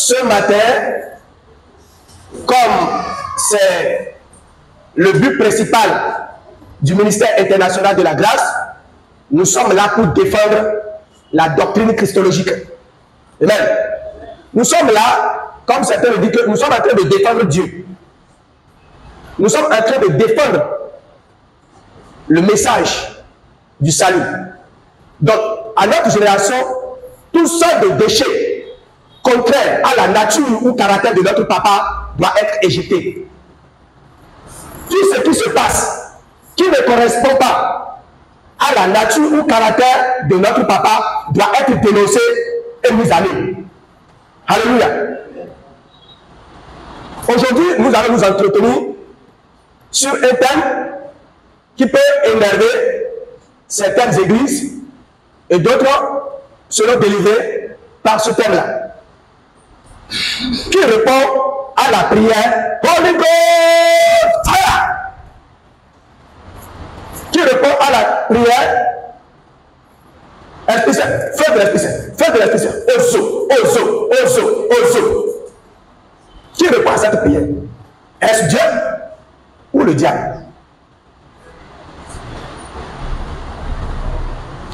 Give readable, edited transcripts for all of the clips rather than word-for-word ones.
ce matin, comme c'est le but principal du ministère international de la grâce, nous sommes là pour défendre la doctrine christologique. Amen. Nous sommes là, comme certains le disent, que nous sommes en train de défendre Dieu. Nous sommes en train de défendre le message du salut. Donc, à notre génération, tout sortes de déchets contraires à la nature ou caractère de notre papa doit être éjecté. Tout ce qui se passe, qui ne correspond pas à la nature ou caractère de notre papa, doit être dénoncé et mis à nu. Alléluia. Aujourd'hui, nous allons nous entretenir sur un thème qui peut énerver certaines églises et d'autres seront délivrés par ce thème-là. Qui répond à la prière Holy Ghost Fire? Qui répond à la prière Esprit Saint, feu de l'Esprit Saint, feu de l'Esprit Saint, Ozo, Ozo, Ozo, Ozo. Qui répond à cette prière? Est-ce Dieu ou le diable?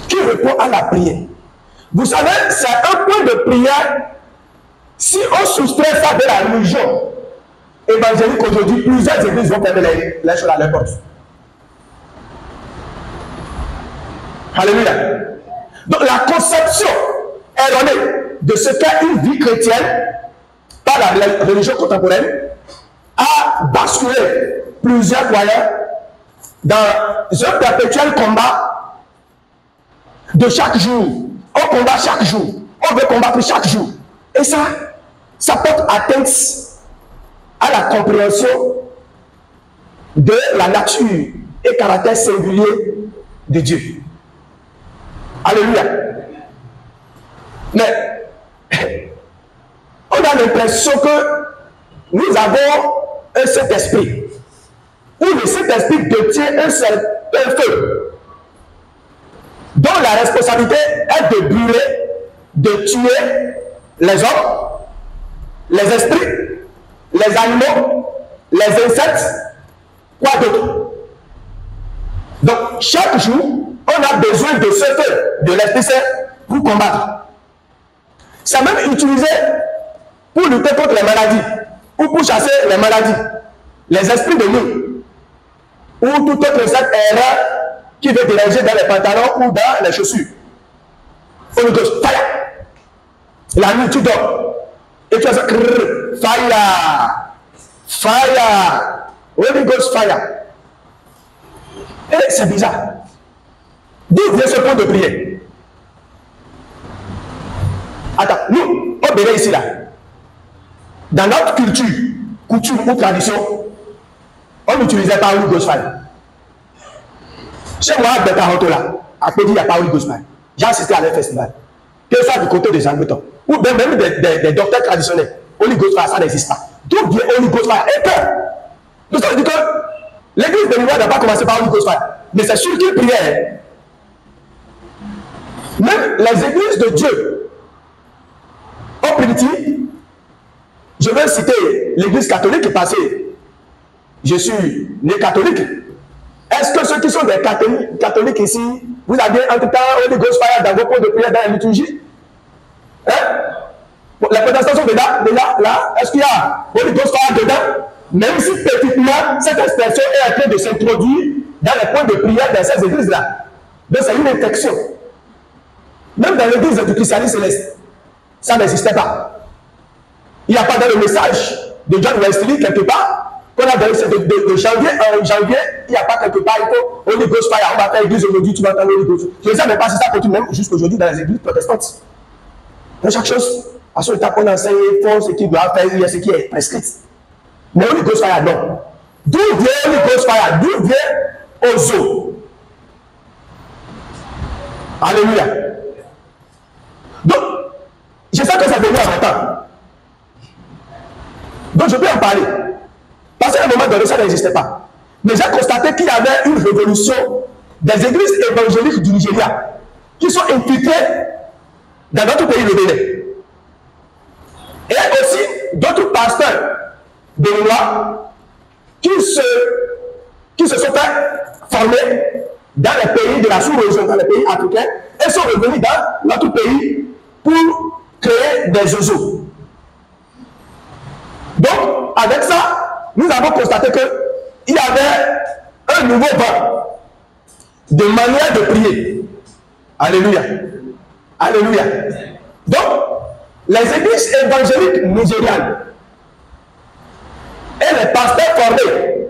Qui répond à la prière? Vous savez, c'est un point de prière. Si on soustrait ça de la religion évangélique aujourd'hui, plusieurs églises vont fermer les choses à leur porte. Alléluia. Donc la conception erronée de ce qu'est une vie chrétienne par la religion contemporaine a basculé plusieurs croyants dans un perpétuel combat de chaque jour. On combat chaque jour. On veut combattre chaque jour. Et ça porte atteinte à la compréhension de la nature et caractère singulier de Dieu. Alléluia. Mais on a l'impression que nous avons un Saint-Esprit, où le Saint-Esprit détient un certain feu, dont la responsabilité est de brûler, de tuer les hommes, les esprits, les animaux, les insectes, quoi d'autre. Donc, chaque jour, on a besoin de ce feu, de l'Esprit Saint, pour combattre. C'est même utilisé pour lutter contre les maladies, ou pour chasser les maladies, les esprits de nous, ou tout autre insecte erreur qui veut déranger dans les pantalons ou dans les chaussures. Holy Ghost, fire! La nuit, tu dors. Et tu as ça, fire! Fire! Holy Ghost, fire! Et c'est bizarre. D'où vient ce point de prière? Attends, nous, au Bénin ici là, dans notre culture, coutume ou tradition, on n'utilisait pas Holy Ghost fire. Chez moi, à Betaroto là, à côté, il n'y a pas Holy Ghost fire. J'ai assisté à leur festival. Que ce soit du côté des Angletons, ou même des docteurs traditionnels, Holy Ghost fire, ça n'existe pas. D'où vient Holy Ghost fire? Et que, nous avons dit que l'église de l'Union n'a pas commencé par Holy Ghost fire. Mais c'est sur quelle prière? Même les églises de Dieu, au primitif, je vais citer l'église catholique passée. Je suis né catholique. Est-ce que ceux qui sont des catholiques ici, vous avez en tout temps Holy Ghost fire dans vos points de prière dans la liturgie? Hein? Bon, les protestants sont déjà là. Est-ce qu'il y a Holy Ghost fire dedans? Même si petitement, cette expression est en train de s'introduire dans les points de prière dans ces églises-là. Donc c'est une infection. Même dans l'église du christianisme céleste, ça n'existait pas. Il n'y a pas dans le message de John Wesley quelque part, qu'on a donné de janvier en janvier, il n'y a pas quelque part, il faut Holy Ghost fire, on va faire l'église aujourd'hui, tu vas entendre Holy Ghost. Je ne sais même pas si ça continue même jusqu'aujourd'hui dans les églises protestantes. Dans chaque chose, à son état, on enseigne, il faut ce qu'il doit faire, il y a ce qui est prescrit. Mais Holy Ghost fire, non. D'où vient Holy Ghost fire? D'où vient Ozo? Alléluia. Donc, je sais que ça devient important. Donc, je peux en parler. Parce qu'à un moment donné, ça n'existait pas. Mais j'ai constaté qu'il y avait une révolution des églises évangéliques du Nigeria qui sont infiltrées dans notre pays, le Bénin. Et d'autres pasteurs de loi qui se sont fait former dans les pays de la sous-région, dans les pays africains, et sont revenus dans notre pays pour créer des oiseaux. Donc, avec ça, nous avons constaté qu'il y avait un nouveau vent de manière de prier. Alléluia. Alléluia. Donc, les églises évangéliques nigérianes et les pasteurs formés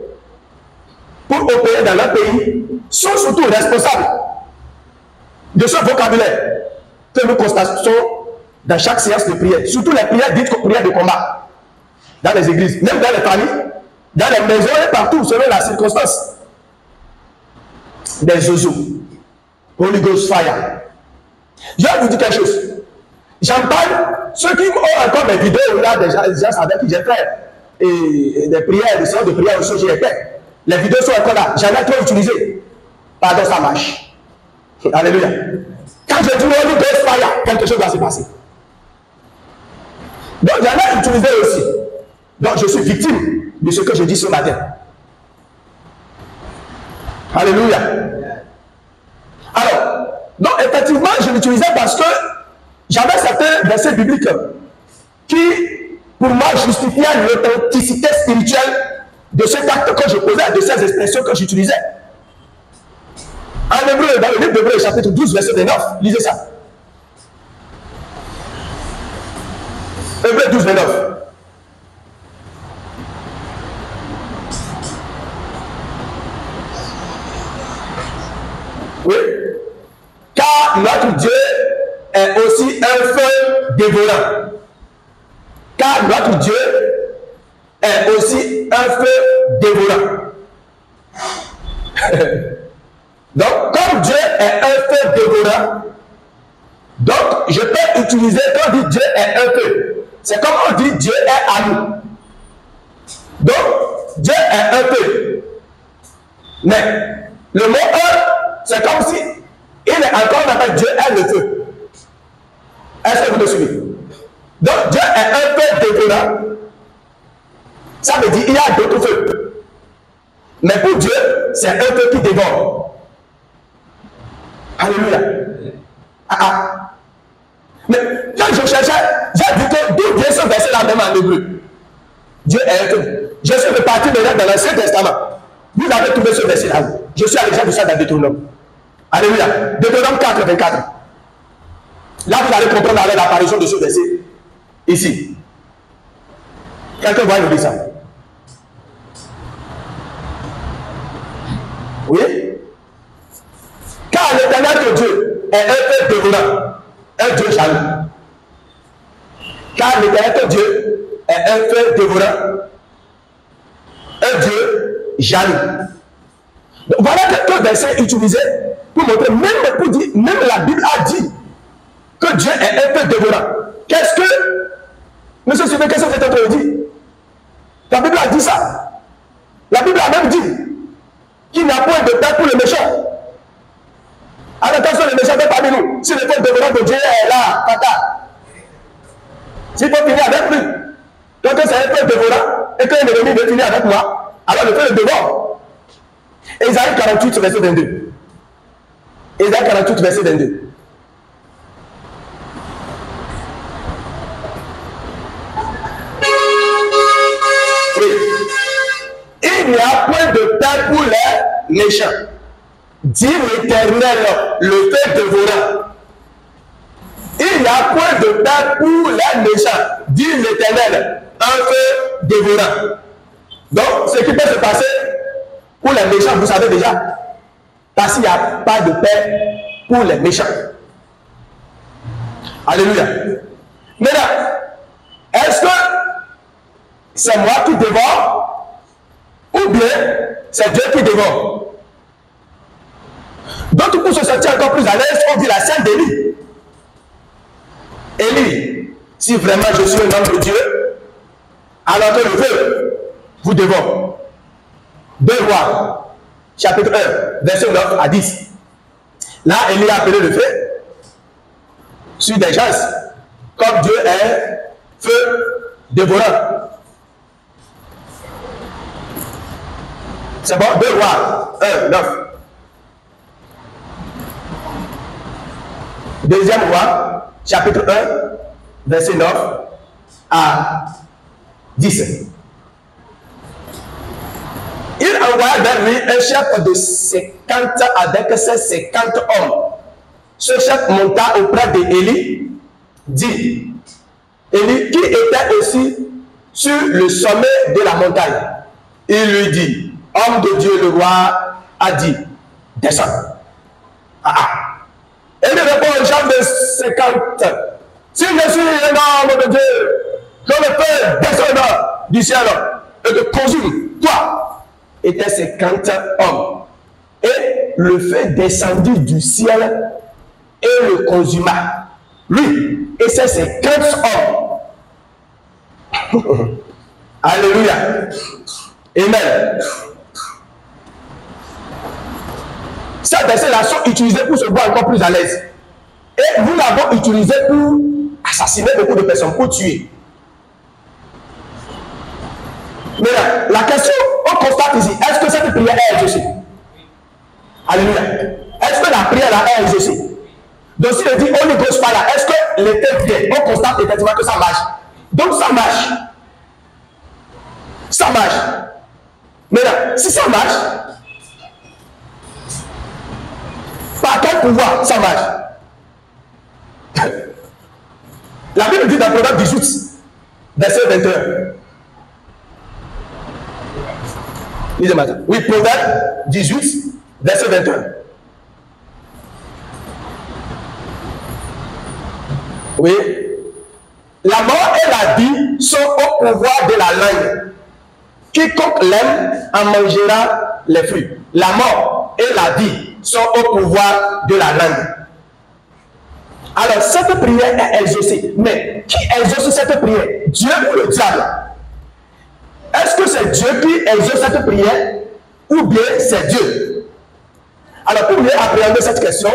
pour opérer dans leur pays sont surtout responsables de ce vocabulaire que nous constatons dans chaque séance de prière. Surtout les prières dites prières de combat. Dans les églises, même dans les familles, dans les maisons et partout, selon la circonstance. Des oiseaux. Holy Ghost Fire. Je vais vous dire quelque chose. J'en parle, ceux qui ont encore des vidéos là, des gens avec qui j'ai fait, et des prières, des séances de prière aussi, j'ai fait. Les vidéos sont encore là. J'en ai trop utilisé. Pardon, ça marche. Alléluia. Quand je dis Holy Ghost Fire, quelque chose va se passer. Donc j'en ai utilisé aussi. Donc je suis victime de ce que je dis ce matin. Alléluia. Alors, donc effectivement, je l'utilisais parce que j'avais certains versets bibliques qui, pour moi, justifiaient l'authenticité spirituelle de cet acte que je posais, de ces expressions que j'utilisais. En hébreu, dans le livre d'Hébreu, chapitre 12, verset 29, lisez ça. Hébreu 12, 29. Oui. Car notre Dieu est aussi un feu dévorant. Car notre Dieu est aussi un feu dévorant. Donc, comme Dieu est un feu dévorant, donc je peux utiliser, quand on dit Dieu est un feu, c'est comme on dit Dieu est à nous. Donc, Dieu est un feu. Mais le mot un, c'est comme si il est encore, on appelle Dieu est le feu. Est-ce que vous me suivez? Donc, Dieu est un feu dévorant. Ça veut dire qu'il y a d'autres feux. Mais pour Dieu, c'est un feu qui dévore. Alléluia. Mais quand je cherchais, j'ai dit que d'où vient ce verset-là même en hébreu. Dieu est un feu. Je suis reparti maintenant dans l'Ancien Testament. Vous avez trouvé ce verset-là. Je suis allé chercher ça dans Deutéronome. Alléluia. Deutéronome 4, 24. Là, vous allez comprendre avec l'apparition de ce verset. Ici. Quelqu'un va nous dire ça. Oui? Car l'éternel que Dieu est un feu dévorant, un Dieu jaloux. Car l'éternel que Dieu est un feu dévorant, un Dieu jaloux. Donc, voilà quelques versets utilisés pour montrer, même la Bible a dit que Dieu est un feu dévorant. Qu'est-ce que, monsieur Sylvain, qu'est-ce que vous êtes en train de dire? La Bible a dit ça. La Bible a même dit qu'il n'y a point de paix pour les méchants. Alors, attention, les méchants sont parmi nous. Si le feu dévorant de Dieu est là, tata, s'il faut finir avec lui, donc c'est un feu dévorant et qu'un ennemi veut finir avec moi, alors le feu le dévore. Ésaïe 48, verset 22. Ésaïe 48, verset 22. Oui. Il n'y a point de paix pour les méchants. Dit l'Éternel, le feu dévorant. Il n'y a point de paix pour les méchants. Dit l'Éternel, un feu dévorant. Donc, ce qui peut se passer pour les méchants, vous savez déjà. Parce qu'il n'y a pas de paix pour les méchants. Alléluia. Maintenant, est-ce que c'est moi qui dévore ou bien c'est Dieu qui dévore? Donc, pour se sentir encore plus à l'aise, on dit la scène d'Élie. Élie, si vraiment je suis un homme de Dieu, alors que le feu vous dévore. 2 Rois, chapitre 1, verset 9 à 10. Là, Élie a appelé le feu sur des gens. Comme Dieu est feu, dévoreur. C'est bon, 2 Rois 1, 9. Deuxième Roi, chapitre 1, verset 9 à 10. Il envoya vers lui un chef de 50 avec ses 50 hommes. Ce chef monta auprès d'Élie, dit, Élie qui était aussi sur le sommet de la montagne. Il lui dit, homme de Dieu, le roi a dit, descends. Et il répond aux gens de 50, si je suis un homme de Dieu, que le feu descende du ciel et te consume, toi et tes 50 hommes. Et le feu descendit du ciel et le consuma, lui et ses 50 hommes. Alléluia. Amen. Ces versets-là sont utilisés pour se voir encore plus à l'aise. Et nous l'avons utilisé pour assassiner beaucoup de personnes, pour tuer. Mais là, la question, on constate ici, est-ce que cette prière est exaucée? Alléluia. Est-ce que la prière là est exaucée? Donc si on dit Holy Ghost Fire, est-ce que l'État vient? On constate effectivement que ça marche. Donc ça marche. Ça marche. Mais là, si ça marche, par quel pouvoir ça marche? La Bible dit dans Proverbe 18, verset 21. Lisez maintenant. Oui, Proverbe 18, verset 21. Oui. La mort et la vie sont au pouvoir de la langue. Quiconque l'aime en mangera les fruits. La mort et la vie sont au pouvoir de la langue. Alors, cette prière est exaucée. Mais qui exauce cette prière? Dieu ou le diable? Est-ce que c'est Dieu qui exauce cette prière ou bien c'est Dieu? Alors, pour mieux appréhender cette question,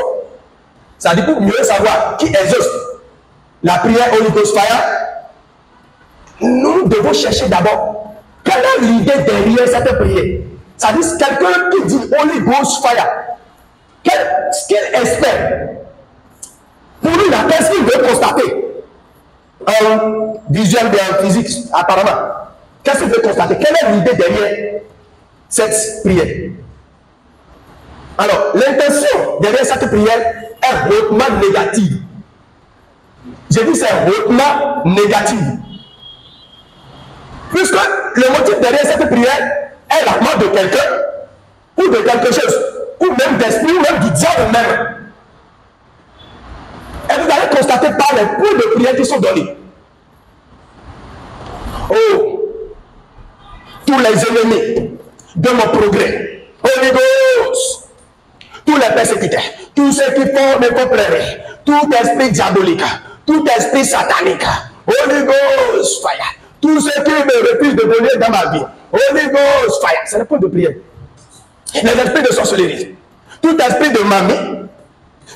ça dit pour mieux savoir qui exauce la prière Holy Ghost Fire, nous devons chercher d'abord quelle est l'idée derrière cette prière. Ça dit quelqu'un qui dit Holy Ghost Fire. Quel expert? Pour lui, qu'est-ce qu'il veut constater? En visuel et en physique, apparemment. Qu'est-ce qu'il veut constater? Quelle est l'idée derrière cette prière? Alors, l'intention derrière cette prière est hautement négative. J'ai dit c'est hautement négatif. Puisque le motif derrière cette prière est la mort de quelqu'un, ou de quelque chose, ou même d'esprit, ou même du diable même. Et vous allez constater par les points de prière qui sont donnés. Oh, tous les ennemis de mon progrès, Holy Ghost, tous les persécuteurs, tous ceux qui font mes compléments, tout esprit diabolique, tout esprit satanique, Holy Ghost Fire, tous ceux qui me refusent de venir dans ma vie, Holy Ghost Fire, c'est le point de prière. Les esprits de sorcellerie, tout esprit de mamie,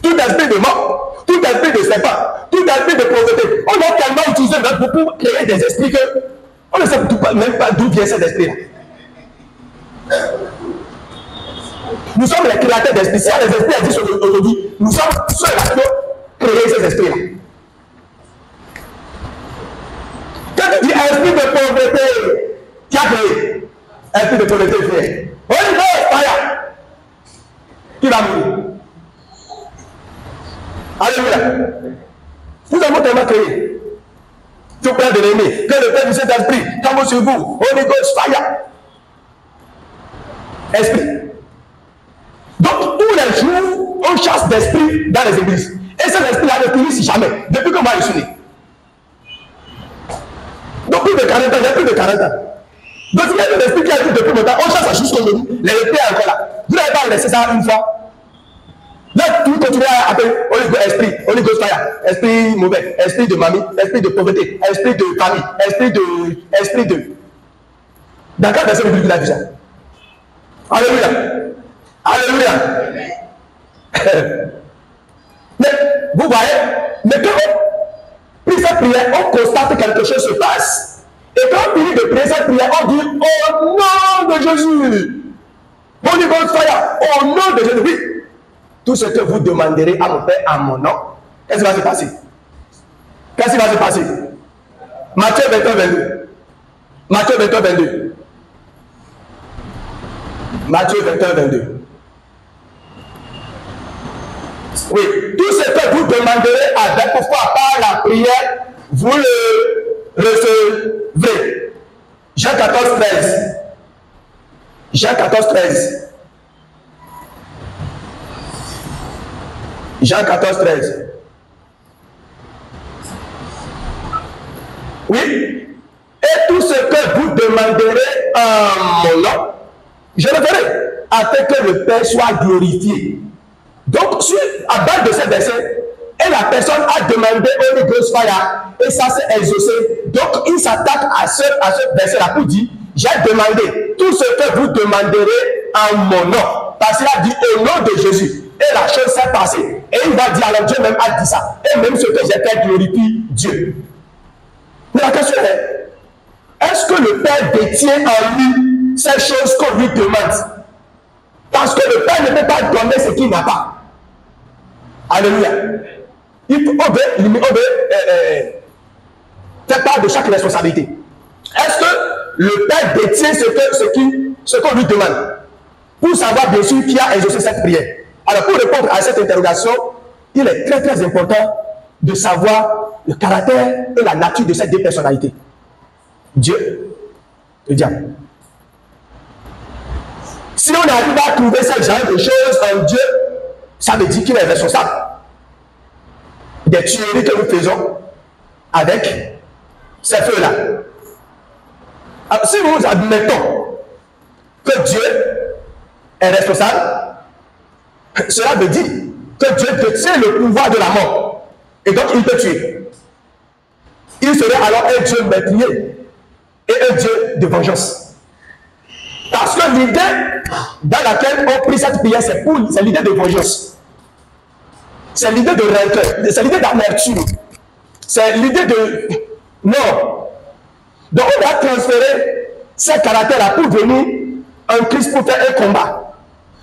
tout esprit de mort, tout esprit de serpent, tout esprit de pauvreté. On a tellement utilisé notre pour créer des esprits que on ne sait même pas d'où vient cet esprit-là. Nous sommes les créateurs d'esprits. Si les esprits existent aujourd'hui, nous sommes ceux-là qui ont créé ces esprits-là. Quand tu dis esprit de pauvreté, qui a créé? Esprit de pauvreté fait. Holy Ghost Fire. Qui va mourir? Alléluia. Nous avons tellement créé. Tout plein de l'ennemi. Que le Père du Saint-Esprit tombe sur vous. Holy Ghost Fire. Esprit. Donc, tous les jours, on chasse d'esprit dans les églises. Et cet esprit-là ne finit jamais. Depuis que moi je suis né. Donc, plus de 40 ans, j'ai plus de 40 ans. Donc, il y a des esprits qui arrivent depuis longtemps. On chasse jusqu'au bout. Les esprits sont encore là. Vous n'avez pas laissé ça une fois. Là, tout continue à appeler Holy Ghost Esprit, Holy Ghost Fire, esprit mauvais, esprit de mamie, esprit de pauvreté, esprit de famille, esprit de. Dans quel verset biblique il a dit ça? Alléluia. Alléluia. Mais, vous voyez, mais quand on prie cette prière, on constate que quelque chose se passe. de prier cette prière, on dit au nom de Jésus. Holy Ghost fire, au nom de Jésus. Oui. Tout ce que vous demanderez à mon Père en mon nom, qu'est-ce qui va se passer? Qu'est-ce qui va se passer? Matthieu 21, 22. Matthieu 21, 22. Matthieu 21, 22. Oui, tout ce que vous demanderez avec foi par la prière, vous le recevrez. Jean 14, 13. Jean 14, 13. Jean 14, 13. Oui. Et tout ce que vous demanderez en mon nom, je le ferai, afin que le Père soit glorifié. Donc, à base de ce verset, et la personne a demandé Holy Ghost fire, et ça s'est exaucé. Donc, il s'attaque à ce verset-là pour dire, j'ai demandé tout ce que vous demanderez en mon nom. Parce qu'il a dit au nom de Jésus. Et la chose s'est passée. Et il va dire, alors Dieu même a dit ça. Et même ce que j'ai fait glorifie Dieu. Mais la question est, est-ce que le Père détient en lui ces choses qu'on lui demande? Parce que le Père ne peut pas donner ce qu'il n'a pas. Alléluia. Il faut faire part de chaque responsabilité. Est-ce que le Père détient ce qu'on lui demande? Pour savoir bien sûr qui a exaucé cette prière. Alors pour répondre à cette interrogation, il est très très important de savoir le caractère et la nature de ces deux personnalités. Dieu et le diable. Si on arrive à trouver ce genre de choses en Dieu, ça veut dire qu'il est responsable des tueries que nous faisons avec ces feux-là. Alors, si nous admettons que Dieu est responsable, cela veut dire que Dieu détient le pouvoir de la mort. Et donc il peut tuer. Il serait alors un Dieu meurtrier et un Dieu de vengeance. Parce que l'idée dans laquelle on prie cette prière, c'est l'idée de vengeance. C'est l'idée de rancœur, c'est l'idée d'amertume. C'est l'idée de... Non. Donc on va transférer ces caractères-là pour venir en Christ pour faire un combat.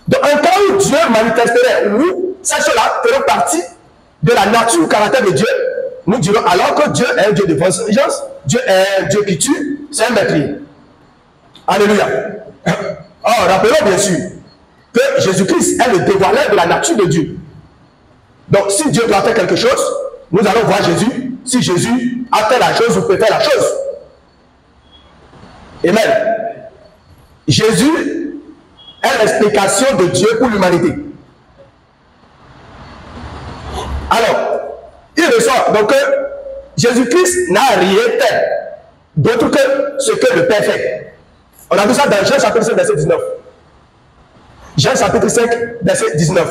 Donc un cas où Dieu manifesterait, nous, ces choses-là feront partie de la nature ou caractère de Dieu. Nous dirons alors que Dieu est un Dieu de vengeance, Dieu est un Dieu qui tue, c'est un meurtrier. Alléluia. Or, rappelons bien sûr que Jésus-Christ est le dévoileur de la nature de Dieu. Donc, si Dieu doit faire quelque chose, nous allons voir Jésus. Si Jésus a fait la chose, vous pouvez faire la chose. Amen. Jésus est l'explication de Dieu pour l'humanité. Alors, il ressort. Donc, Jésus-Christ n'a rien fait d'autre que ce que le Père fait. On a vu ça dans Jean chapitre 5, verset 19. Jean chapitre 5, verset 19.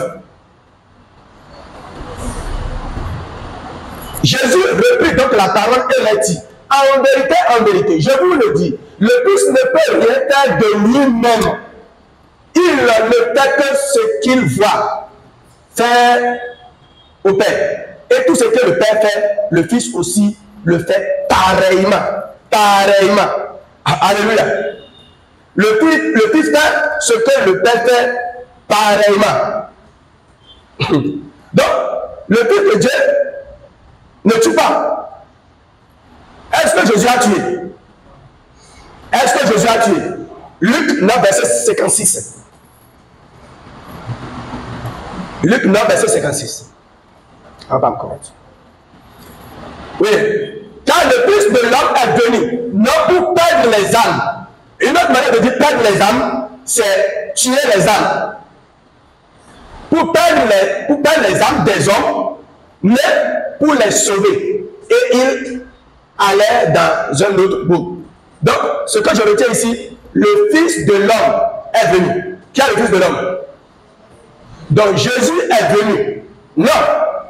Jésus reprit donc la parole et l'a dit. En vérité, je vous le dis, le Fils ne peut rien faire de lui-même. Il ne fait que ce qu'il voit faire au Père. Et tout ce que le Père fait, le Fils aussi le fait pareillement. Pareillement. Alléluia. Le Fils fait ce que le Père fait pareillement. Donc, le Fils de Dieu ne tue pas. Est-ce que Jésus a tué? Est-ce que Jésus a tué? Luc 9, verset 56. Luc 9, verset 56. On va encore. Oui. Car le Fils de l'homme est venu, non pour perdre les âmes. Une autre manière de dire perdre les âmes, c'est tuer les âmes. Pour perdre les âmes des hommes, mais pour les sauver. Et il allait dans un autre bout. Donc, ce que je retiens ici, le Fils de l'homme est venu. Qui est le Fils de l'homme? Donc, Jésus est venu, non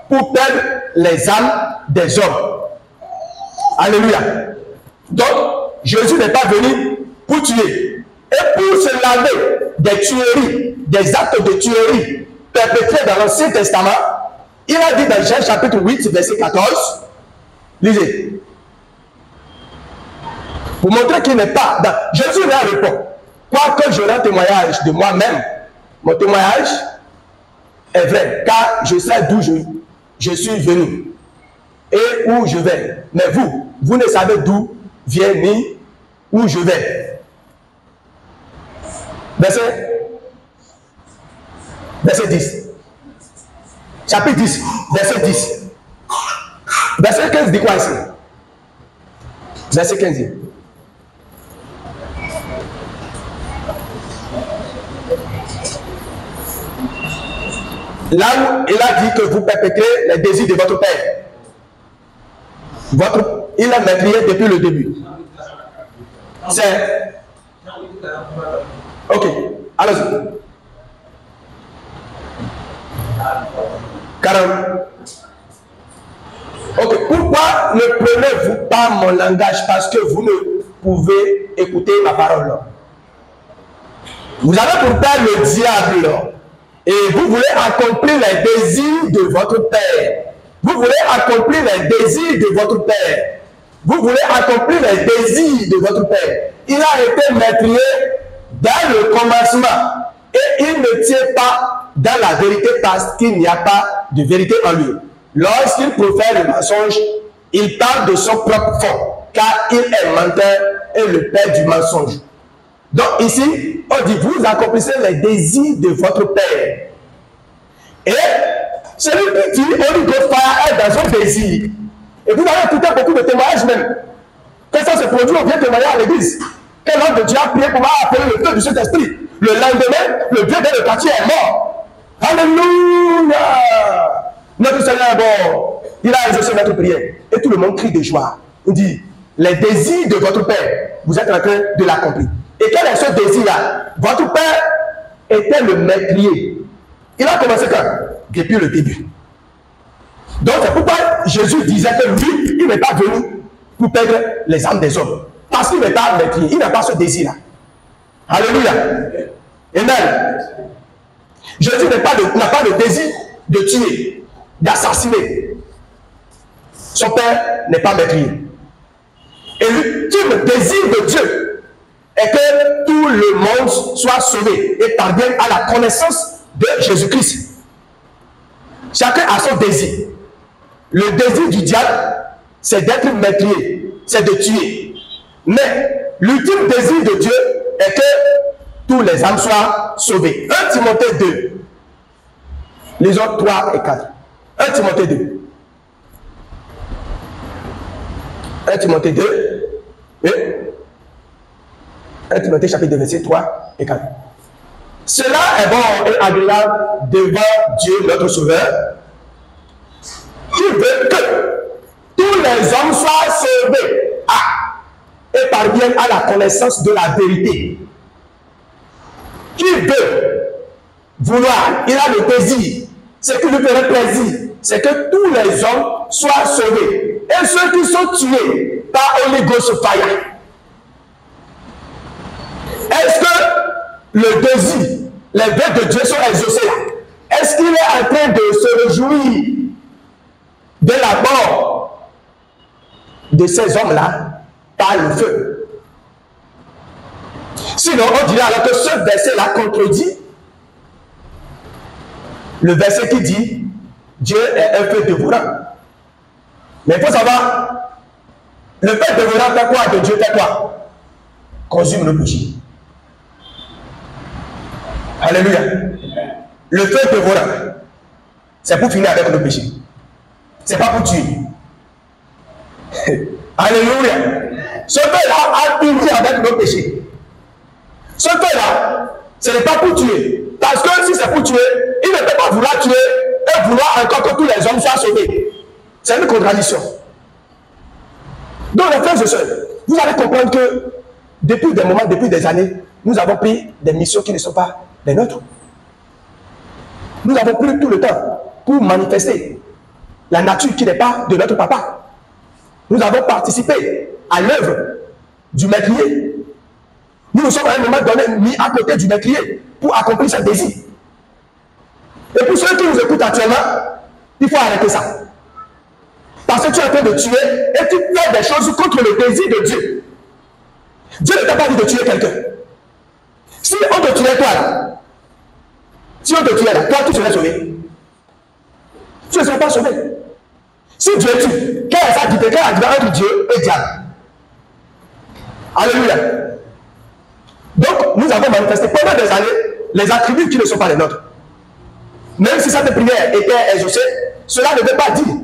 pour perdre les âmes des hommes. Alléluia. Donc, Jésus n'est pas venu pour tuer. Et pour se laver des tueries, des actes de tuerie perpétrés dans l'Ancien Testament, il a dit dans Jean chapitre 8, verset 14, lisez. Pour montrer qu'il n'est pas dans... Jésus leur répond, quoique je rends témoignage de moi-même, mon témoignage est vrai, car je sais d'où je suis venu et où je vais. Mais vous ne savez d'où vient ni où je vais. Verset 10. Chapitre 10, verset 10. Verset 15 dit quoi ici? Verset 15 dit. Là où il a dit que vous perpétrez les désirs de votre père. Il a maîtrisé depuis le début. C'est... Ok, allons-y. 40. Ok, pourquoi ne prenez-vous pas mon langage? Parce que vous ne pouvez écouter ma parole. Vous avez pour père le diable. Et vous voulez accomplir les désirs de votre père. Vous voulez accomplir les désirs de votre père. Vous voulez accomplir les désirs de votre père. Il a été maîtrisé dans le commencement. Et il ne tient pas dans la vérité parce qu'il n'y a pas de vérité en lui. Lorsqu'il profère le mensonge, il parle de son propre fond, car il est menteur et le père du mensonge. Donc ici, on dit, vous accomplissez les désirs de votre père. Et celui qui dit, Holy Ghost Fire est dans son désir. Et vous avez écouté beaucoup de témoignages même. Quand ça se produit, on vient témoigner à l'église. Quel homme de Dieu a prié pour appeler le feu du Saint-Esprit. Le lendemain, le Dieu dans le quartier est mort. Alléluia! Notre Seigneur est bon. Il a exaucé notre prière. Et tout le monde crie de joie. Il dit, les désirs de votre père, vous êtes en train de l'accomplir. Et quel est ce désir-là? Votre père était le meurtrier. Il a commencé quand? Depuis le début. Donc c'est pourquoi Jésus disait que lui, il n'est pas venu pour perdre les âmes des hommes. Parce qu'il n'est pas meurtrier. Il n'a pas ce désir-là. Alléluia. Amen. Jésus n'a pas le désir de tuer, d'assassiner. Son père n'est pas meurtrier. Et l'ultime désir de Dieu est que tout le monde soit sauvé et parvienne à la connaissance de Jésus-Christ. Chacun a son désir. Le désir du diable, c'est d'être meurtrier, c'est de tuer. Mais l'ultime désir de Dieu est que tous les âmes soient sauvées. 1 Timothée 2. Les autres 3 et 4. 1 Timothée 2. 1 Timothée 2. Et 1 Timothée chapitre 2, verset 3 et 4. Cela est bon et agréable devant Dieu notre Sauveur, qui veut que tous les hommes soient sauvés et parviennent à la connaissance de la vérité. Qui veut vouloir, il a le désir, ce qui lui ferait plaisir, c'est que tous les hommes soient sauvés. Et ceux qui sont tués par Holy Ghost Fire. Est-ce que le désir, les vœux de Dieu sont exaucés là? Est-ce qu'il est en train de se réjouir de la mort de ces hommes-là par le feu? Sinon, on dirait alors que ce verset-là contredit le verset qui dit Dieu est un feu dévorant. Mais il faut savoir, le feu dévorant fait quoi de Dieu? Fait quoi? Consume le péché. Alléluia. Le feu dévorant, c'est pour finir avec le péché. C'est pas pour tuer. Alléluia. Ce feu-là a fini avec le péché. Ce feu-là, ce n'est pas pour tuer. Parce que si c'est pour tuer, il ne peut pas vouloir tuer et vouloir encore que tous les hommes soient sauvés. C'est une contradiction. Donc, les frères et sœurs, vous allez comprendre que depuis des moments, depuis des années, nous avons pris des missions qui ne sont pas les nôtres. Nous avons pris tout le temps pour manifester la nature qui n'est pas de notre papa. Nous avons participé à l'œuvre du meurtrier. Nous nous sommes à un moment donné mis à côté du meurtrier pour accomplir ce désir. Et pour ceux qui nous écoutent actuellement, il faut arrêter ça. Parce que tu es en train de tuer et tu fais des choses contre le désir de Dieu. ne t'a pas dit de tuer quelqu'un, si on te tuait toi là, si on te tuait là, toi tu serais sauvé. Tu ne serais pas sauvé. Si Dieu tue, quelle est sa différence entre Dieu et diable? Alléluia. Donc, nous avons manifesté pendant des années les attributs qui ne sont pas les nôtres. Même si cette prière était exaucée, cela ne veut pas dire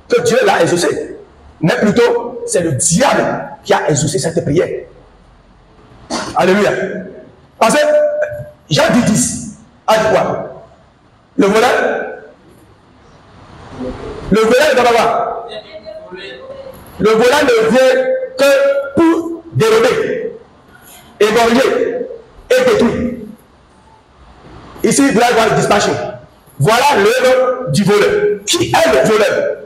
que Dieu l'a exaucée. Mais plutôt, c'est le diable qui a exaucé cette prière. Alléluia. Parce que Jean 10 a dit quoi? Le voleur ne va pas voir. Le voleur ne vient que pour dérober, égorger et détruire. Ici, il doit y avoir le dispatching. Voilà l'œuvre du voleur. Qui est le voleur?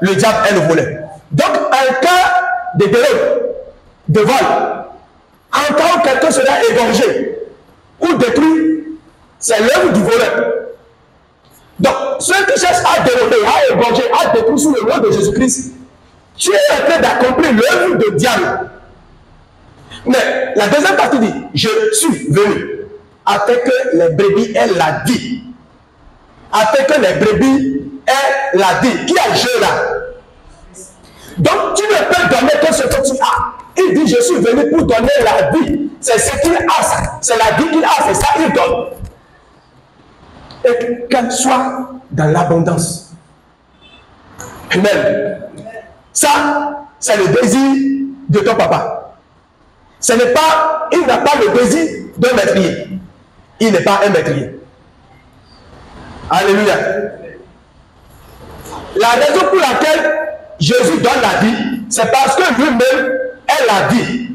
Le diable est le voleur. Donc, en cas de dérobes, de vol, en cas où quelqu'un sera égorgé ou détruit, c'est l'œuvre du voleur. Donc, ceux qui cherchent à dérober, à égorger, à détruire sous le nom de Jésus-Christ, tu es en train d'accomplir l'œuvre du diable. Mais la deuxième partie dit, je suis venu afin que les brebis aient la vie. Afin que les brebis aient la vie. Qui a le jeu là? Donc, tu ne peux donner que ce que tu as. Il dit, je suis venu pour donner la vie. C'est ce qu'il a, c'est la vie qu'il a, c'est ça qu'il donne. Et qu'elle soit dans l'abondance. Amen. Ça, c'est le désir de ton papa. Ce n'est pas, il n'a pas le désir d'un maîtrier. Il n'est pas un maîtrier. Alléluia. La raison pour laquelle Jésus donne la vie, c'est parce que lui-même est la vie.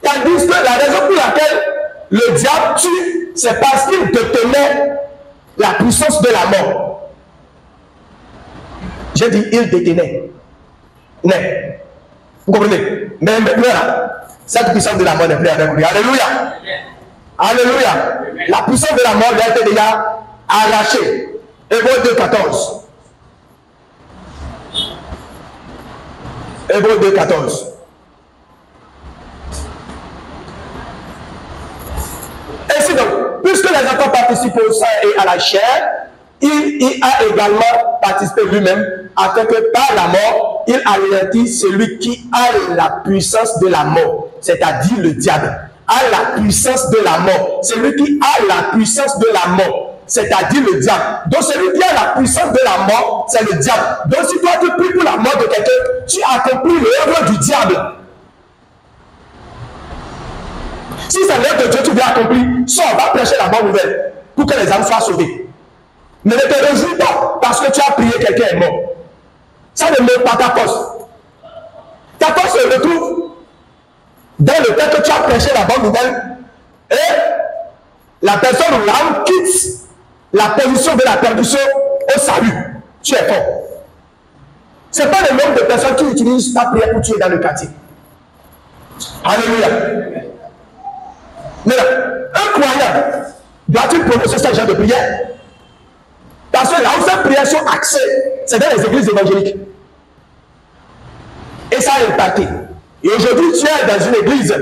Tandis que la raison pour laquelle le diable tue, c'est parce qu'il détenait la puissance de la mort. J'ai dit, il détenait. Mais, vous comprenez? Mais maintenant, cette puissance de la mort n'est plus avec lui. Alléluia. Alléluia. La puissance de la mort lui a été déjà arrachée. Hébreux 2,14. Hébreux 2,14. Ainsi donc, puisque les enfants participent au sang et à la chair, il a également participé lui-même, afin que par la mort, il anéantisse celui qui a la puissance de la mort, c'est-à-dire le diable. A la puissance de la mort. Celui qui a la puissance de la mort, c'est-à-dire le diable. Donc celui qui a la puissance de la mort, c'est le diable. Donc si toi tu pries pour la mort de quelqu'un, tu accomplis l'œuvre du diable. Si c'est l'œuvre de Dieu que tu viens accomplir, sors, va prêcher la bonne nouvelle pour que les âmes soient sauvées. Mais ne te réjouis pas parce que tu as prié, quelqu'un est mort. Ça ne met pas ta force. Ta force se retrouve dans le fait que tu as prêché la bonne nouvelle et la personne ou l'âme quitte la position de la perdition au salut. Tu es fort. Ce n'est pas le nombre de personnes qui utilisent ta prière pour tuer dans le quartier. Alléluia. Mais un croyant doit-il prononcer ce genre de prière? Parce que là où ces prières sont axées, c'est dans les églises évangéliques. Et ça a impacté. Et aujourd'hui, tu es dans une église,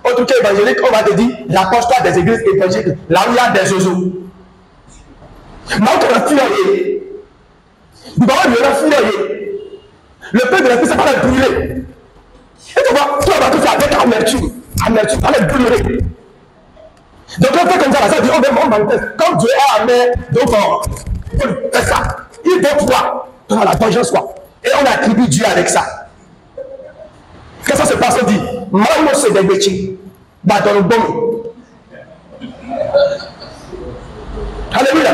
en tout cas évangélique, on va te dire, rapproche-toi des églises évangéliques, là où il y a des oiseaux. Le peu de l'esprit, c'est pas le brûler. Et tu vois, toi, on va tout faire avec amertume. Amertume, on va le brûler. Donc, on fait comme ça, ça dit, on manifeste. Comme Dieu est amer, donc il faut faire ça. Il doit pouvoir dans la vengeance, quoi. Et on attribue Dieu avec ça. Qu'est-ce que ça se passe? On dit, maman, c'est des métiers. Dans le bon. Alléluia.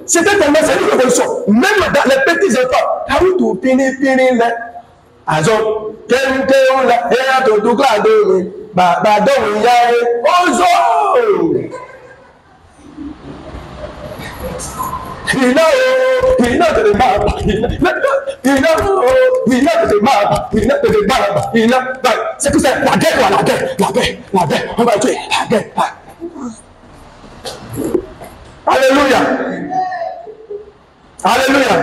C'était tellement, c'est une révolution. Même dans les petits enfants. Haoutou, pini, pini, là. Azo, kente, on l'a, et à tout, tout, clado, babado, yae, ozo. Il n'a que des barbes, c'est que c'est la guerre, on va tuer, la guerre. Alléluia. Alléluia.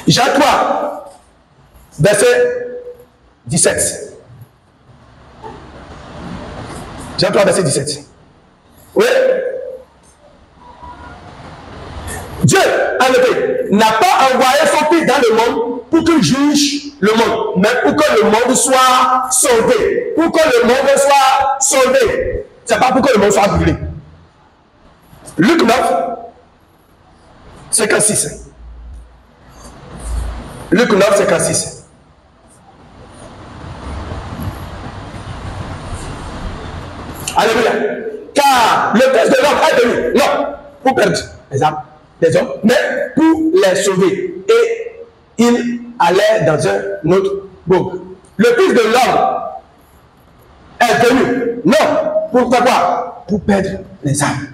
Jean 3, verset 17. Jean 3, verset 17. Oui. Dieu, en effet, n'a pas envoyé son Fils dans le monde pour qu'il juge le monde, mais pour que le monde soit sauvé. Pour que le monde soit sauvé. Ce n'est pas pour que le monde soit brûlé. Luc 9, 56. Luc 9, 56. Alléluia. Car le Fils de l'homme est venu, non, pour perdre les âmes des hommes, mais pour les sauver. Et il allait dans un autre bouc. Le Fils de l'homme est venu, non, pour faire quoi? Pour perdre les âmes.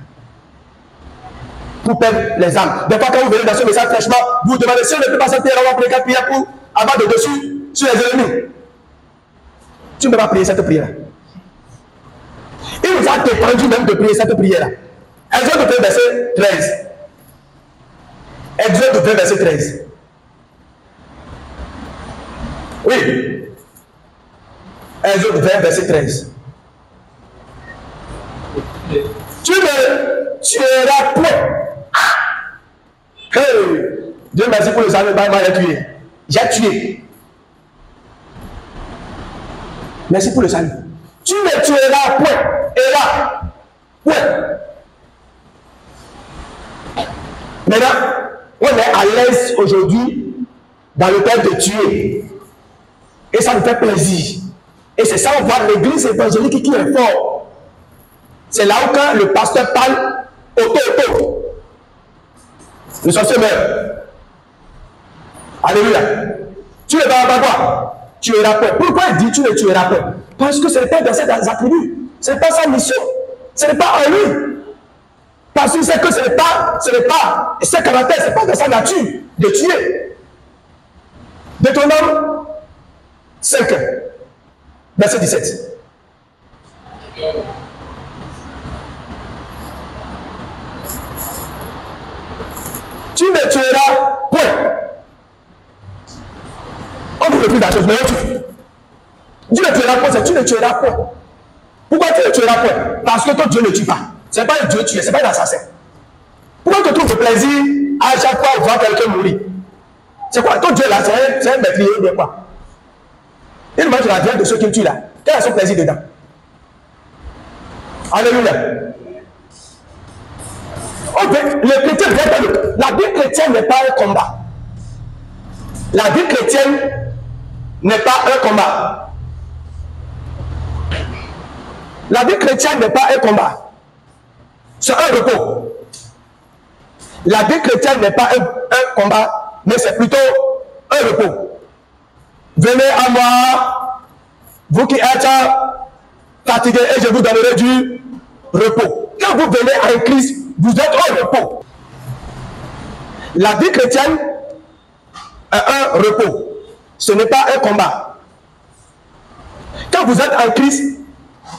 Pour perdre les âmes. Des fois, quand vous venez dans ce message, franchement, vous demandez si on ne peut pas s'appuyer avant de prier 4 prières pour avoir de dessus sur les ennemis. Tu ne peux pas prier cette prière. Il nous a défendu même de prier cette prière-là. Exode 20, verset 13. Exode 20, verset 13. Oui. Exode 20, verset 13. Tu ne tueras point. Hey, Dieu merci pour le salut, j'ai tué. J'ai tué. Merci pour le salut. Tu ne tueras point. Et là, point. Maintenant, on est à l'aise aujourd'hui dans le fait de tuer. Et ça nous fait plaisir. Et c'est ça, on voit l'église évangélique qui est fort. C'est là où quand le pasteur parle, auto. Nous sommes meilleurs. Alléluia. Tu ne vas pas voir. Tu es rapport. Pourquoi il dit tu ne tueras pas? Parce que ce n'est pas dans ses attributs. Ce n'est pas sa mission. Ce n'est pas en lui. Parce qu'il sait que ce n'est pas ses caractères, ce n'est pas dans sa nature de tuer. Deutéronome 5, verset 17. Tu ne tueras point. On ne veut plus la chose, mais on tue. Dieu ne tuera point, c'est tu ne tueras point. Pourquoi tu ne tueras point? Parce que ton Dieu ne tue pas. Ce n'est pas un Dieu tué, ce n'est pas un assassin. Pourquoi tu trouves le plaisir à chaque fois voir quelqu'un mourir? C'est quoi? Ton Dieu là, c'est un métier de quoi? Il mange la viande de ceux qui tuent là. Quel est son plaisir dedans? Alléluia. Le chrétien, la vie chrétienne n'est pas un combat. La vie chrétienne n'est pas un combat. La vie chrétienne n'est pas un combat. C'est un repos. La vie chrétienne n'est pas un combat, mais c'est plutôt un repos. Venez à moi, vous qui êtes fatigués, et je vous donnerai du repos. Quand vous venez à Christ, vous êtes au repos. La vie chrétienne est un repos. Ce n'est pas un combat. Quand vous êtes en Christ,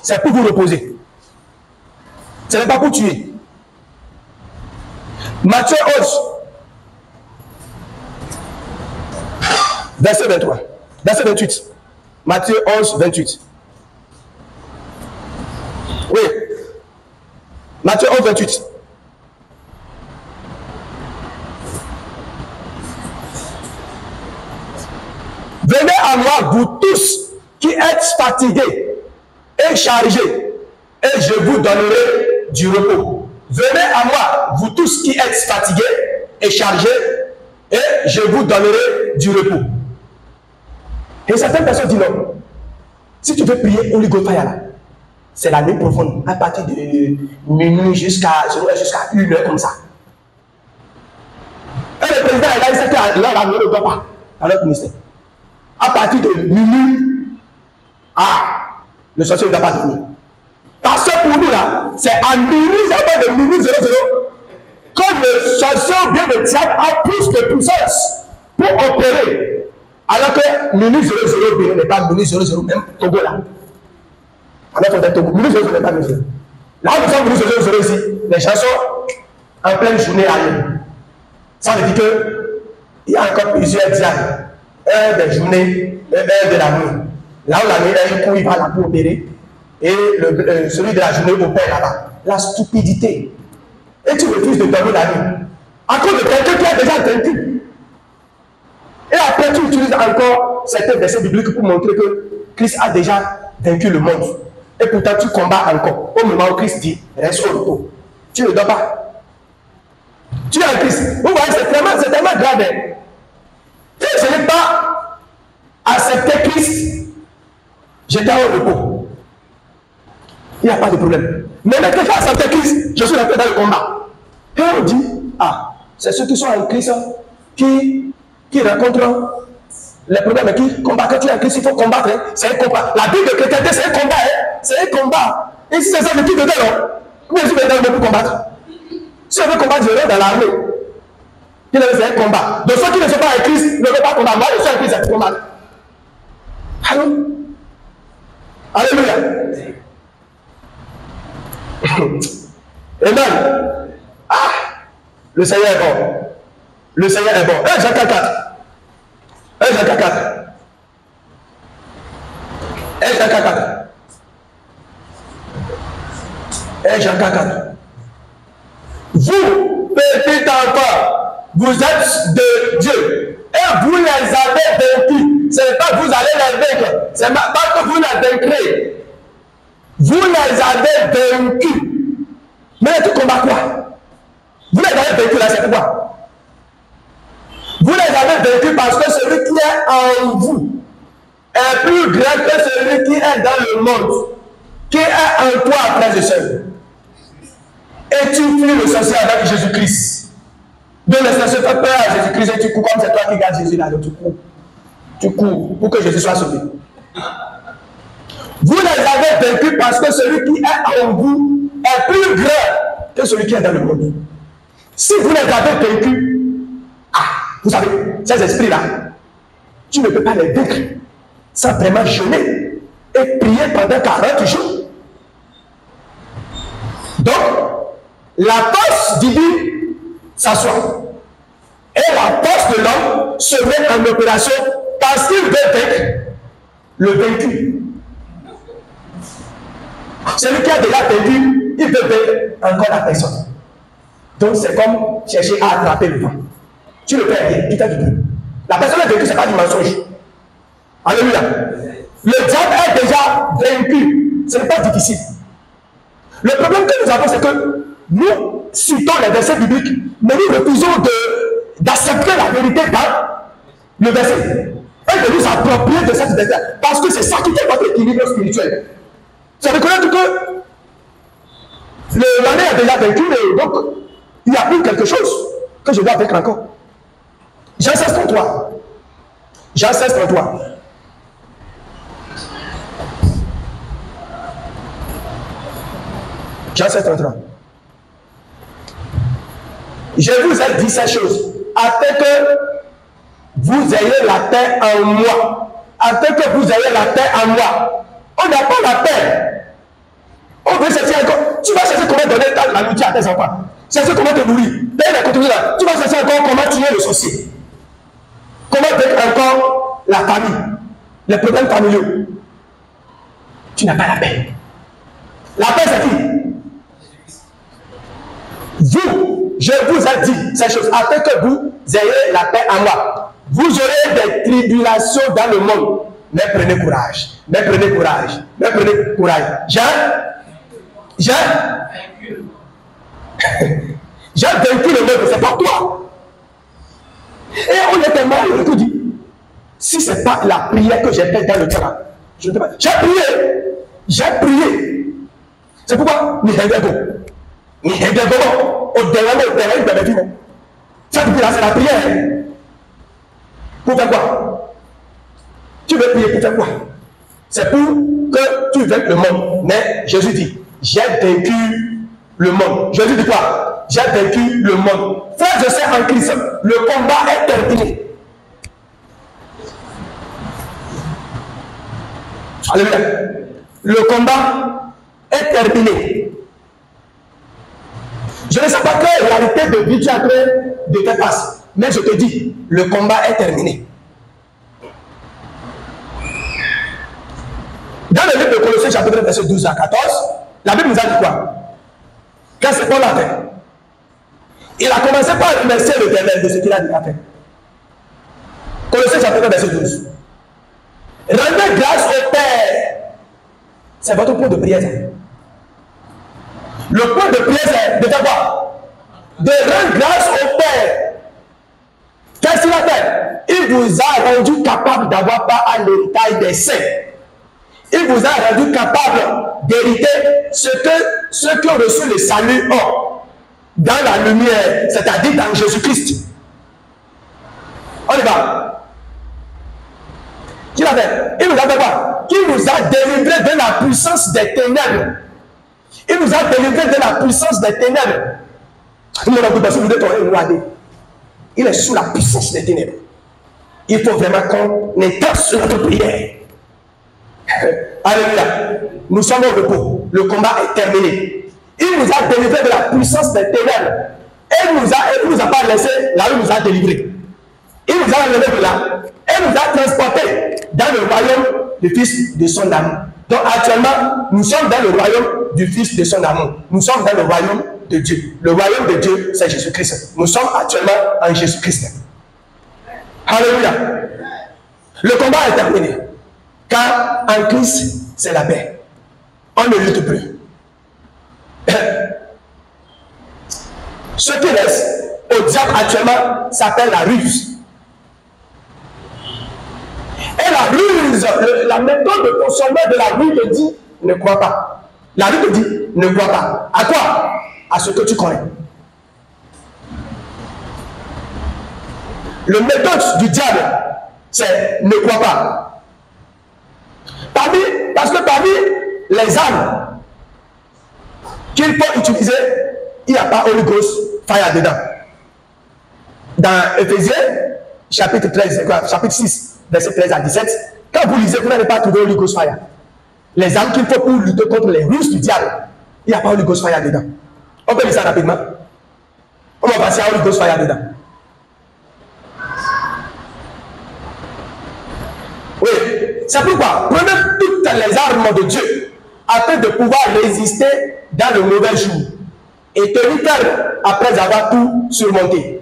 c'est pour vous reposer. Ce n'est pas pour tuer. Matthieu 11, verset 23, verset 28. Matthieu 11, 28. Oui. Matthieu 11, 28. Venez à moi, vous tous qui êtes fatigués et chargés, et je vous donnerai du repos. Venez à moi, vous tous qui êtes fatigués et chargés, et je vous donnerai du repos. Et certaines personnes disent non. Si tu veux prier Holy Ghost Fire, c'est la nuit profonde, à partir de minuit jusqu'à 1h comme ça. Et le président, il a dit que l'heure ne doit pas à notre ministère. À partir de minuit, le sorcier ne doit pas dormir. Parce que pour nous là, c'est à minuit, de minuit 00, quand le sorcier ou bien le diable a plus de puissance pour opérer. Alors que minuit 00 n'est pas minuit 00, même Togo là. Alors qu'on est Togo, minuit 00 n'est pas minuit 00. Là où nous sommes minuit 00 ici, les gens sont en pleine journée à l'heure. Ça veut dire qu'il y a encore plusieurs diables. Un des journées, un de la nuit. Là où la nuit, il court, il va là pour opérer. et celui de la journée au père là-bas. La stupidité. Et tu refuses de dormir la nuit. À cause de quelqu'un qui a déjà vaincu. Et après, tu utilises encore certains versets bibliques pour montrer que Christ a déjà vaincu le monde. Et pourtant, tu combats encore. Au moment où Christ dit, reste au repos. Tu ne dors pas. Tu es en Christ. Vous voyez, c'est tellement grave. Si je n'ai pas accepté Christ, j'étais au repos. Il n'y a pas de problème. Mais maintenant que j'ai accepté Christ, je suis rentré dans le combat. Et on dit, ah, c'est ceux qui sont en Christ qui rencontrent les problèmes, qui combattent. Quand tu es en Christ, il faut combattre. Hein. C'est un combat. La Bible de chrétienté, c'est un combat. Hein. C'est un combat. Et si c'est ça, mais qui dedans, non? Combien tu veux dedans pour combattre? Si on veut combattre, je vais dans l'armée. C'est un combat. Donc ceux qui ne sont pas en Christ ne veulent pas combattre. Moi, je suis en Christ, c'est un combat. Allô? Alléluia. Amen. Ah, le Seigneur est bon. Le Seigneur est bon. 1 Jean 4. 1 Jean 4. 1 Jean 4. 1 Jean 4. Vous, petits enfants, vous êtes de Dieu. Et vous les avez vaincus. Ce n'est pas que vous allez les vaincre. Ce n'est pas que vous les vaincrez. Vous les avez vaincus. Mais tu combats quoi? Vous les avez vaincus là, c'est quoi? Vous les avez vaincus parce que celui qui est en vous est plus grand que celui qui est dans le monde. Qui est en toi, frères et sœurs. Et tu fuis le sorcier avec Jésus-Christ. Donc le sorcier fait peur à Jésus-Christ et tu cours comme c'est toi qui gardes Jésus là. Donc tu cours. Tu cours pour que Jésus soit sauvé. Vous les avez vaincus parce que celui qui est en vous est plus grand que celui qui est dans le monde. Si vous les avez vaincus, vous savez, ces esprits-là, tu ne peux pas les vaincre sans vraiment jeûner et prier pendant 40 jours. Donc, la force divine s'assoit. Et la force de l'homme se met en opération parce qu'il veut vaincre le vaincu. Celui qui a déjà vaincu, il veut vaincre encore la personne. Donc, c'est comme chercher à attraper le vent. Tu le fais bien, il t'a dit. La personne est vaincue, ce n'est pas du mensonge. Alléluia. Le diable est déjà vaincu. Ce n'est pas difficile. Le problème que nous avons, c'est que nous citons les versets bibliques, mais nous refusons d'accepter la vérité dans le verset. Et de nous approprier de cette vérité. Parce que c'est ça qui fait votre équilibre spirituel. Ça reconnaître que l'année est déjà vaincu, donc il y a plus quelque chose que je dois vaincre encore. Jean 16, 33. Jean 16, 33. Jean 16, 33. Je vous ai dit ces choses afin que vous ayez la paix en moi. Afin que vous ayez la paix en moi. On n'a pas la paix. On veut chercher encore. Tu vas chercher comment donner la nourriture à tes enfants. Chercher comment te nourrir. Tu vas chercher encore comment tuer le sorcier. Comment vaincre encore la famille. Les problèmes familiaux. Tu n'as pas la paix. La paix, c'est qui? Vous, je vous ai dit ces choses afin que vous ayez la paix en moi. Vous aurez des tribulations dans le monde. Mais prenez courage. Mais prenez courage. Mais prenez courage. J'ai vaincu le monde, c'est pas toi. Et on est tellement heureux tout dit. Si ce n'est pas la prière que j'ai faite dans le terrain, je ne peux pas. J'ai prié. J'ai prié. C'est pourquoi nous regardons. Nous regardons au terrain de la vie. Cette prière, c'est la prière. Pour faire quoi? Tu veux prier pour faire quoi? C'est pour que tu vainques le monde. Mais Jésus dit, j'ai vaincu le monde. Jésus dit quoi? J'ai vaincu le monde. Frère, je sais en Christ, le combat est terminé. Alléluia. Le combat est terminé. Je ne sais pas quelle réalité de vie tu es en train de te passer. Mais je te dis, le combat est terminé. Dans le livre de Colossiens, chapitre 1, verset 12 à 14, la Bible nous a dit quoi? Qu'est-ce qu'on a fait? Il a commencé par remercier l'Éternel de ce qu'il a déjà fait. Colossiens, chapitre 1, verset 12. Rendez grâce au Père. C'est votre point de prière. Le point de prière, c'est de faire quoi? De rendre grâce au Père. Qu'est-ce qu'il a fait? Il vous a rendu capable d'avoir part à l'héritage des saints. Il vous a rendu capable d'hériter ceux qui ont reçu le salut dans la lumière, c'est-à-dire dans Jésus-Christ. On y va. Qu'il a fait? Il nous a fait quoi? Il nous a délivré de la puissance des ténèbres. Il nous a délivré de la puissance des ténèbres. Il est sous la puissance des ténèbres. Il faut vraiment qu'on intense sur notre prière. Alléluia. Nous sommes au repos. Le combat est terminé. Il nous a délivré de la puissance des ténèbres. Et il nous a pas laissé là où il nous a délivré. Il nous a enlevé de là. Et nous a transportés dans le royaume du Fils de son amour. Donc actuellement, nous sommes dans le royaume du Fils de son amour. Nous sommes dans le royaume de Dieu. Le royaume de Dieu, c'est Jésus-Christ. Nous sommes actuellement en Jésus-Christ. Alléluia. Le combat est terminé. Car en Christ, c'est la paix. On ne lutte plus. Ce qui reste au diable actuellement s'appelle la ruse. Et la ruse, la méthode de consommation de la ruse te dit ne crois pas. La ruse te dit ne crois pas. À quoi? À ce que tu connais. Le méthode du diable, c'est ne crois pas. Parce que parmi les armes qu'il faut utiliser, il n'y a pas Holy Ghost Fire dedans. Dans Éphésiens, chapitre 13, chapitre 6, verset 13 à 17, quand vous lisez, vous n'allez pas trouver Holy Ghost Fire. Les armes qu'il faut pour lutter contre les ruses du diable, il n'y a pas Holy Ghost Fire dedans. On peut lire ça rapidement. On va passer à Holy Ghost Fire dedans. Oui, c'est pourquoi prenez toutes les armes de Dieu afin de pouvoir résister dans le mauvais jour et tenir ferme après avoir tout surmonté.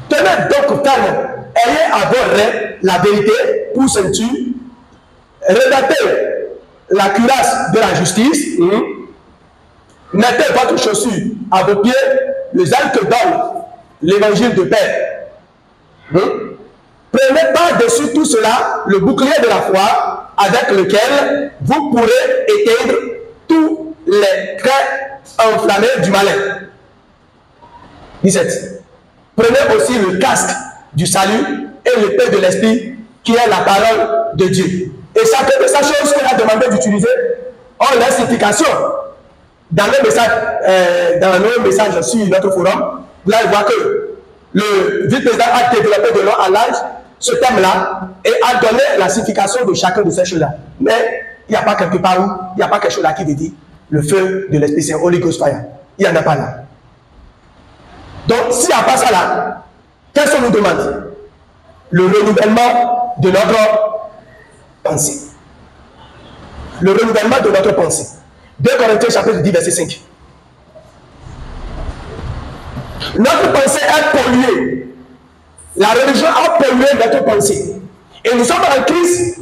Tenez donc ferme, ayez à vos reins la vérité pour ceinture, revêtez la cuirasse de la justice, mettez votre chaussure à vos pieds, le zèle que donne l'évangile de paix. Prenez par-dessus tout cela le bouclier de la foi avec lequel vous pourrez éteindre tous les traits enflammés du malin. 17. Prenez aussi le casque du salut et l'épée de l'esprit qui est la parole de Dieu. Et chacune de ces choses qu'on a demandé d'utiliser ont leur signification. Dans nos messages sur notre forum, vous allez voir que le vice-président a développé de long en large ce thème-là et a donné la signification de chacun de ces choses-là. Mais il n'y a pas quelque part où, il n'y a pas quelque chose là qui veut dire le feu de l'esprit, c'est Holy Ghost Fire. Il n'y en a pas là. Donc, s'il n'y a pas ça là, qu'est-ce qu'on nous demande? Le renouvellement de notre pensée. Le renouvellement de notre pensée. 2 Corinthiens chapitre 10, verset 5. Notre pensée est polluée. La religion a pollué notre pensée. Et nous sommes en Christ.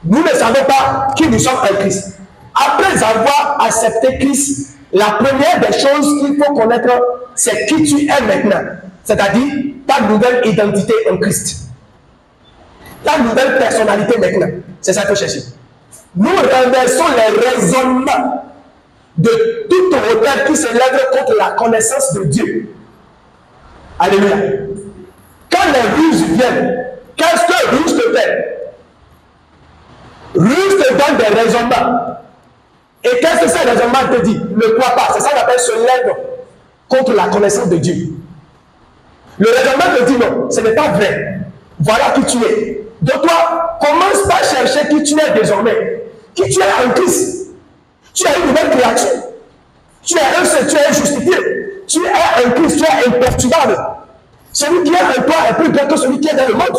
Nous ne savons pas qui nous sommes en Christ. Après avoir accepté Christ, la première des choses qu'il faut connaître, c'est qui tu es maintenant. C'est-à-dire ta nouvelle identité en Christ. Ta nouvelle personnalité maintenant. C'est ça qu'il faut chercher. Nous renversons les raisonnements de toute hauteur qui s'élève contre la connaissance de Dieu. Alléluia. Quand les ruses viennent, qu'est-ce que ruse te fait? Ruse te donne des raisonnements. Et qu'est-ce que ces raisonnements te disent? Ne crois pas. C'est ça qu'on appelle se lève contre la connaissance de Dieu. Le raisonnement te dit non, ce n'est pas vrai. Voilà qui tu es. Donc toi, commence par chercher qui tu es désormais. Qui tu es en Christ. Tu es une nouvelle créature. Tu es justifié. Tu es en Christ, tu es imperturbable. Celui qui est en toi est plus grand que celui qui est dans le monde.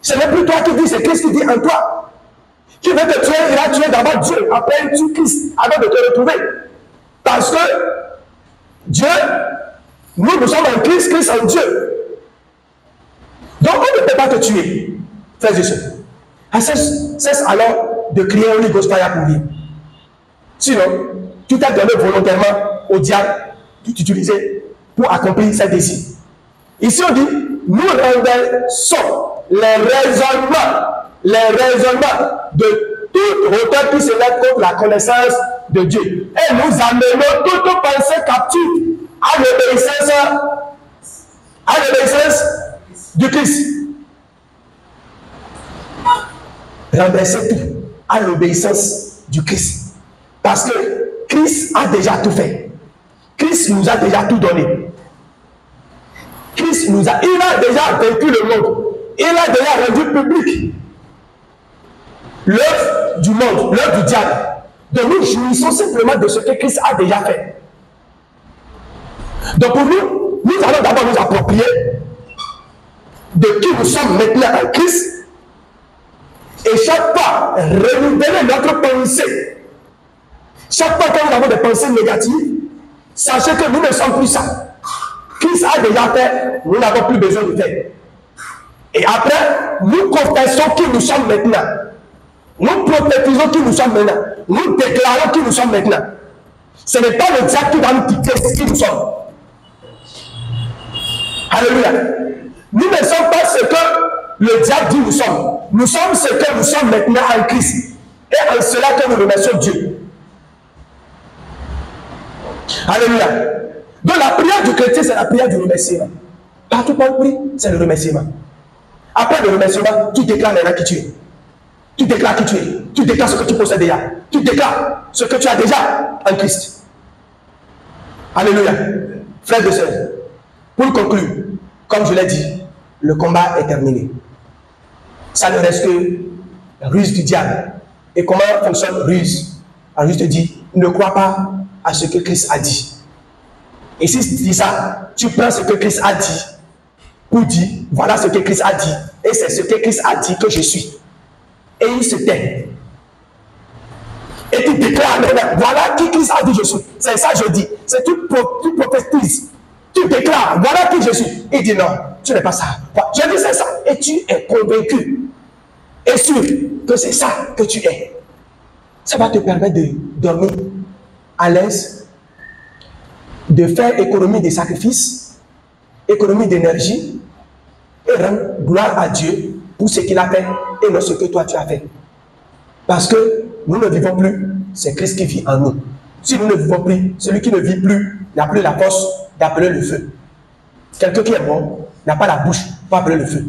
Ce n'est plus toi qui dis, c'est Christ qui dit en toi. Qui veut te tuer, il a tué d'abord Dieu. Après, il tue Christ avant de te retrouver. Parce que Dieu, nous sommes en Christ, Christ en Dieu. Donc, on ne peut pas te tuer, frères et sœurs. Cesse alors de crier Holy Ghost Fire pour lui. Sinon, tu t'as donné volontairement au diable pour t'utiliser pour accomplir ses désirs. Ici, on dit, nous renversons les raisonnements de toute hauteur qui se lève contre la connaissance de Dieu. Et nous amenons toute pensée captive à l'obéissance du Christ. Renverser tout à l'obéissance du Christ. Parce que Christ a déjà tout fait. Christ nous a déjà tout donné. Il a déjà vaincu le monde. Il a déjà rendu public l'œuvre du monde, l'œuvre du diable. Donc nous jouissons simplement de ce que Christ a déjà fait. Donc pour nous, nous allons d'abord nous approprier de qui nous sommes maintenant en Christ. Et chaque fois, renouveler notre pensée. Chaque fois que nous avons des pensées négatives, sachez que nous ne sommes plus ça. Christ a déjà fait, nous n'avons plus besoin de faire. Et après, nous confessons qui nous sommes maintenant. Nous prophétisons qui nous sommes maintenant. Nous déclarons qui nous sommes maintenant. Ce n'est pas le diable qui va nous dicter qui nous sommes. Alléluia. Nous ne sommes pas ce que le diable dit nous sommes. Nous sommes ce que nous sommes maintenant en Christ. Et en cela que nous remercions Dieu. Alléluia. Donc la prière du chrétien, c'est la prière du remerciement. Partout où on prie, c'est le remerciement. Après le remerciement, tu déclares maintenant qui tu es. Tu déclares qui tu es. Tu déclares ce que tu possèdes déjà. Tu déclares ce que tu as déjà en Christ. Alléluia. Frères et sœurs, pour conclure, comme je l'ai dit, le combat est terminé. Ça ne reste que la ruse du diable. Et comment fonctionne la ruse? La ruse te dit, ne crois pas à ce que Christ a dit. Et si tu dis ça, tu prends ce que Christ a dit pour dire, voilà ce que Christ a dit. Et c'est ce que Christ a dit que je suis. Et il se tait. Et tu déclares maintenant, voilà qui Christ a dit je suis. C'est ça que je dis. C'est tu prophétises. Tu déclares, voilà qui je suis. Il dit non, tu n'es pas ça. Je dis c'est ça. Et tu es convaincu et sûr que c'est ça que tu es. Ça va te permettre de dormir à l'aise, de faire économie des sacrifices, économie d'énergie, et rendre gloire à Dieu pour ce qu'il a fait et non ce que toi tu as fait. Parce que nous ne vivons plus, c'est Christ qui vit en nous. Si nous ne vivons plus, celui qui ne vit plus n'a plus la force d'appeler le feu. Quelqu'un qui est mort n'a pas la bouche pour appeler le feu.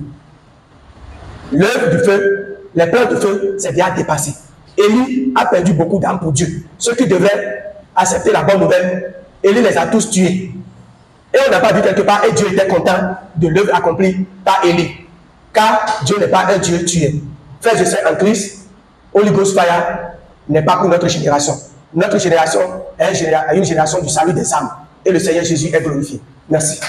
L'œuvre du feu, les plans du feu, c'est bien dépassé. Élie a perdu beaucoup d'âmes pour Dieu. Ceux qui devraient accepter la bonne nouvelle, Élie les a tous tués. Et on n'a pas vu quelque part, et Dieu était content de l'œuvre accomplie par Élie. Car Dieu n'est pas un Dieu tué. Frères et sœurs en Christ, Holy Ghost Fire n'est pas pour notre génération. Notre génération est une génération du salut des âmes. Et le Seigneur Jésus est glorifié. Merci.